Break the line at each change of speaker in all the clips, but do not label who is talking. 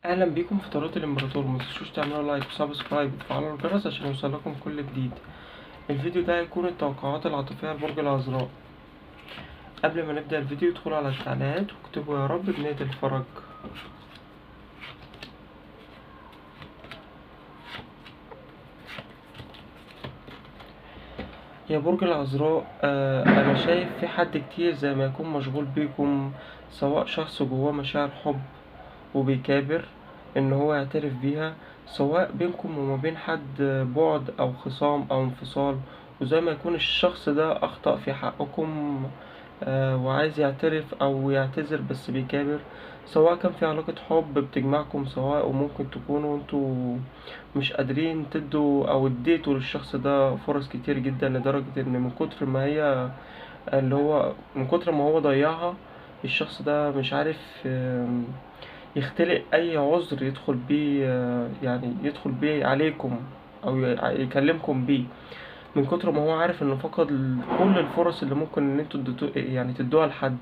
اهلا بيكم في طريقة الامبراطور. متنسوش تعملوا لايك وسبسكرايب وتفعلوا الجرس عشان يوصلكم كل جديد. الفيديو ده هيكون التوقعات العاطفية لبرج العذراء. قبل ما نبدأ الفيديو ادخلوا على التعليقات واكتبوا يا رب بنية الفرج. يا برج العذراء، انا شايف في حد كتير زي ما يكون مشغول بيكم، سواء شخص جواه مشاعر حب وبيكابر ان هو يعترف بيها، سواء بينكم وما بين حد بعد او خصام او انفصال، وزي ما يكون الشخص ده اخطأ في حقكم وعايز يعترف او يعتذر بس بيكابر، سواء كان في علاقة حب بتجمعكم سواء، وممكن تكونوا انتوا مش قادرين تدوا او اديتوا للشخص ده فرص كتير جدا، لدرجة ان من كتر ما هي اللي هو من كتر ما هو ضيعها، الشخص ده مش عارف يختلق اي عذر يدخل بيه، يعني يدخل بيه عليكم او يكلمكم بيه، من كتر ما هو عارف انه فقد كل الفرص اللي ممكن ان انتوا يعني تدوها لحد.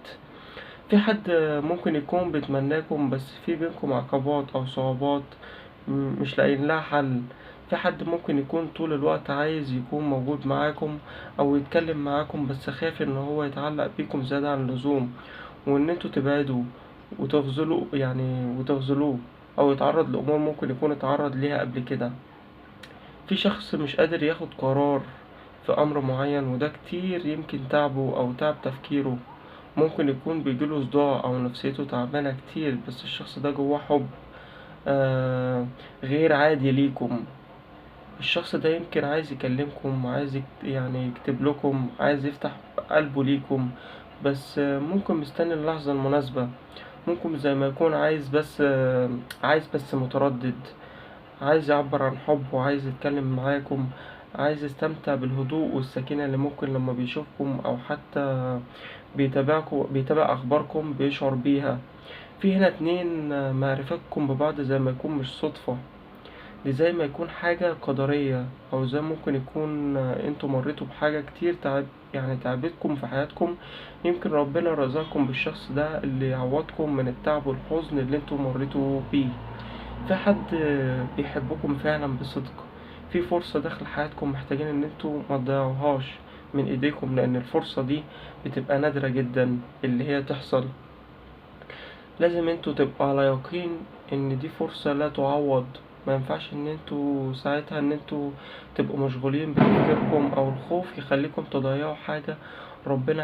في حد ممكن يكون بيتمناكم بس في بينكم عقبات او صعوبات مش لاقيين لها حل. في حد ممكن يكون طول الوقت عايز يكون موجود معاكم او يتكلم معاكم، بس خايف ان هو يتعلق بيكم زيادة عن اللزوم، وان انتوا تبعدوا وتغزلوه او يتعرض لامور ممكن يكون اتعرض ليها قبل كده. في شخص مش قادر ياخد قرار في امر معين، وده كتير يمكن تعبه او تعب تفكيره، ممكن يكون بيجيله صداع او نفسيته تعبانة كتير، بس الشخص ده جواه حب غير عادي ليكم. الشخص ده يمكن عايز يكلمكم، عايز يعني يكتب لكم، عايز يفتح قلبه ليكم، بس ممكن مستني اللحظة المناسبة. ممكن زي ما يكون عايز بس متردد، عايز يعبر عن حبه، عايز يتكلم معاكم، عايز يستمتع بالهدوء والسكينة اللي ممكن لما بيشوفكم أو حتى بيتابع أخباركم بيشعر بيها. في هنا اتنين معرفتكم ببعض زي ما يكون مش صدفة، دي زي ما يكون حاجة قدرية، أو زي ممكن يكون انتوا مريتوا بحاجة كتير يعني تعبتكم في حياتكم، يمكن ربنا رزقكم بالشخص ده اللي يعوضكم من التعب والحزن اللي انتوا مريتوا بيه. في حد بيحبكم فعلا بصدق، في فرصة داخل حياتكم محتاجين ان انتوا ما تضيعوهاش من ايديكم، لان الفرصة دي بتبقى نادرة جدا اللي هي تحصل. لازم انتوا تبقوا على يقين ان دي فرصة لا تعوض. ما ينفعش ان انتوا ساعتها ان انتوا تبقوا مشغولين بتفكيركم، او الخوف يخليكم تضيعوا حاجة ربنا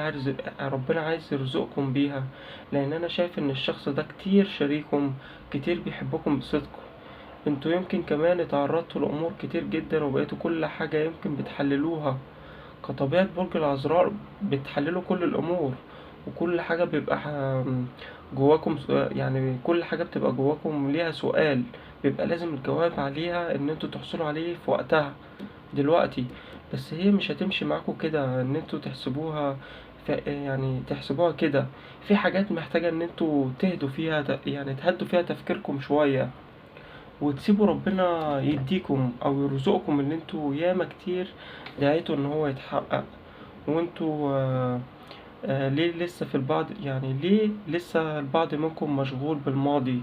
عايز يرزقكم بيها، لان انا شايف ان الشخص ده كتير شريكم، كتير بيحبكم بصدق. انتوا يمكن كمان اتعرضتوا لأمور كتير جدا وبقيتوا كل حاجة يمكن بتحللوها. كطبيعة برج العذراء بتحللوا كل الأمور، وكل حاجة بيبقى جواكم يعني كل حاجة بتبقى جواكم ليها سؤال، بيبقى لازم الجواب عليها ان انتوا تحصلوا عليه في وقتها دلوقتي. بس هي مش هتمشي معاكم كده ان انتوا يعني تحسبوها كده. في حاجات محتاجة ان انتوا تهدوا فيها، يعني تهدوا فيها تفكيركم شوية، وتسيبوا ربنا يديكم او يرزقكم اللي انتوا ياما كتير دعيتوا ان هو يتحقق. وانتوا ليه لسه في البعض، يعني ليه لسه البعض منكم مشغول بالماضي،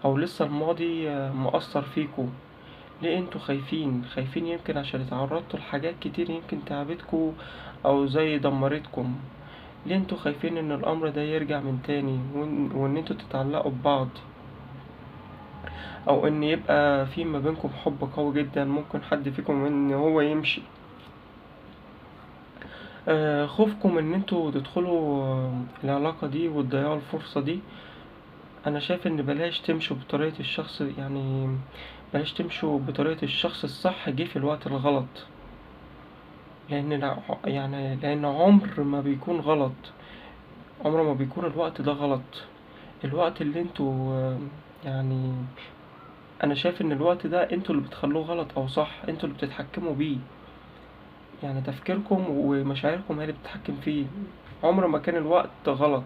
او لسه الماضي مؤثر فيكم؟ ليه انتوا خايفين يمكن عشان اتعرضتوا لحاجات كتير يمكن تعبتكم او زي دمرتكم؟ ليه انتوا خايفين ان الامر ده يرجع من تاني، وان انتوا تتعلقوا ببعض، او ان يبقى في ما بينكم حب قوي جدا ممكن حد فيكم ان هو يمشي؟ خوفكم ان انتوا تدخلوا العلاقة دي وتضيعوا الفرصة دي. انا شايف ان بلاش تمشوا بطريقة الشخص، يعني بلاش تمشوا بطريقة الشخص الصح جه في الوقت الغلط، لان عمر ما بيكون غلط، عمر ما بيكون الوقت ده غلط. الوقت اللي انتوا يعني انا شايف ان الوقت ده انتوا اللي بتخلوه غلط او صح، انتوا اللي بتتحكموا بيه، يعني تفكيركم ومشاعركم هي اللي بتتحكم فيه. عمر ما كان الوقت غلط.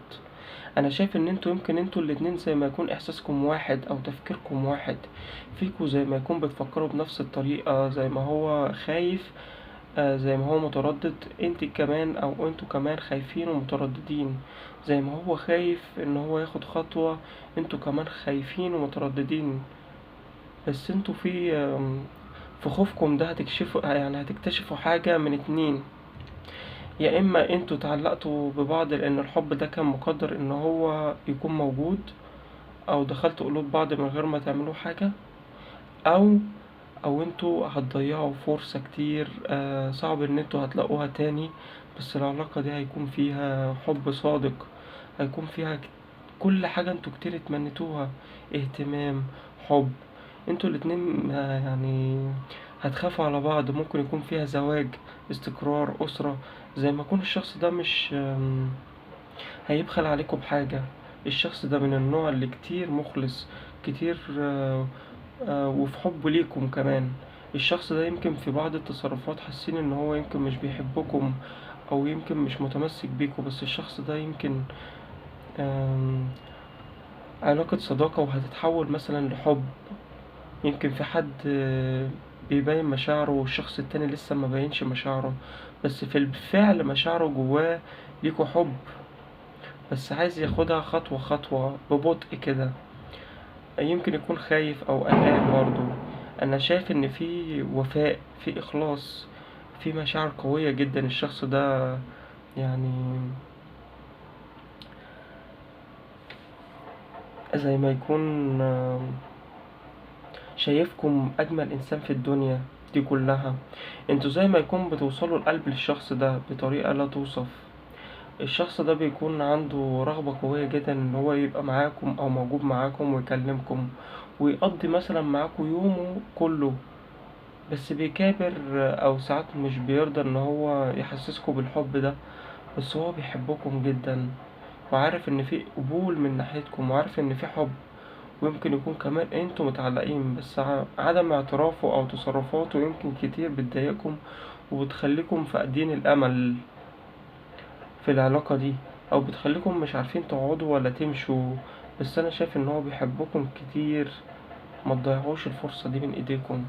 انا شايف ان يمكن انتوا الاتنين زي ما يكون احساسكم واحد او تفكيركم واحد، فيكوا زي ما يكون بتفكروا بنفس الطريقة، زي ما هو خايف زي ما هو متردد انت كمان او انتوا كمان خايفين ومترددين، زي ما هو خايف ان هو ياخد خطوة انتوا كمان خايفين ومترددين. بس انتوا في خوفكم ده هتكشفوا، يعني هتكتشفوا حاجة من اتنين: يا اما انتوا اتعلقتوا ببعض لان الحب ده كان مقدر ان هو يكون موجود، او دخلتوا قلوب بعض من غير ما تعملوا حاجة، او انتوا هتضيعوا فرصة كتير صعب ان انتوا هتلاقوها تاني. بس العلاقة دي هيكون فيها حب صادق، هيكون فيها كل حاجة انتوا كتير اتمنيتوها: اهتمام، حب. انتوا الاتنين يعني هتخافوا على بعض، ممكن يكون فيها زواج، استقرار، أسرة. زي ما يكون الشخص ده مش هيبخل عليكم بحاجة. الشخص ده من النوع اللي كتير مخلص، كتير وفي حبه ليكم كمان. الشخص ده يمكن في بعض التصرفات حاسين ان هو يمكن مش بيحبكم، او يمكن مش متمسك بيكم، بس الشخص ده يمكن آم، علاقة صداقة وهتتحول مثلا لحب. يمكن في حد بيبين مشاعره والشخص التاني لسه ما بينش مشاعره، بس في الفعل مشاعره جواه ليكوا حب، بس عايز ياخدها خطوة خطوة ببطء كده. يمكن يكون خايف أو قلقان برضه. أنا شايف إن في وفاء، في إخلاص، في مشاعر قوية جدا. الشخص ده يعني زي ما يكون شايفكم أجمل إنسان في الدنيا دي كلها. انتوا زي ما يكون بتوصلوا القلب للشخص ده بطريقة لا توصف. الشخص ده بيكون عنده رغبة قوية جدا ان هو يبقى معاكم او موجود معاكم ويكلمكم ويقضي مثلا معاكم يومه كله، بس بيكابر او ساعات مش بيرضى ان هو يحسسكم بالحب ده. بس هو بيحبكم جدا، وعارف ان في قبول من ناحيتكم، وعارف ان في حب. ويمكن يكون كمان انتوا متعلقين، بس عدم اعترافه او تصرفاته يمكن كتير بتضايقكم وبتخليكم فاقدين الامل في العلاقة دي، او بتخليكم مش عارفين تقعدوا ولا تمشوا. بس انا شايف ان هو بيحبكم كتير، ما تضيعوش الفرصة دي من ايديكم.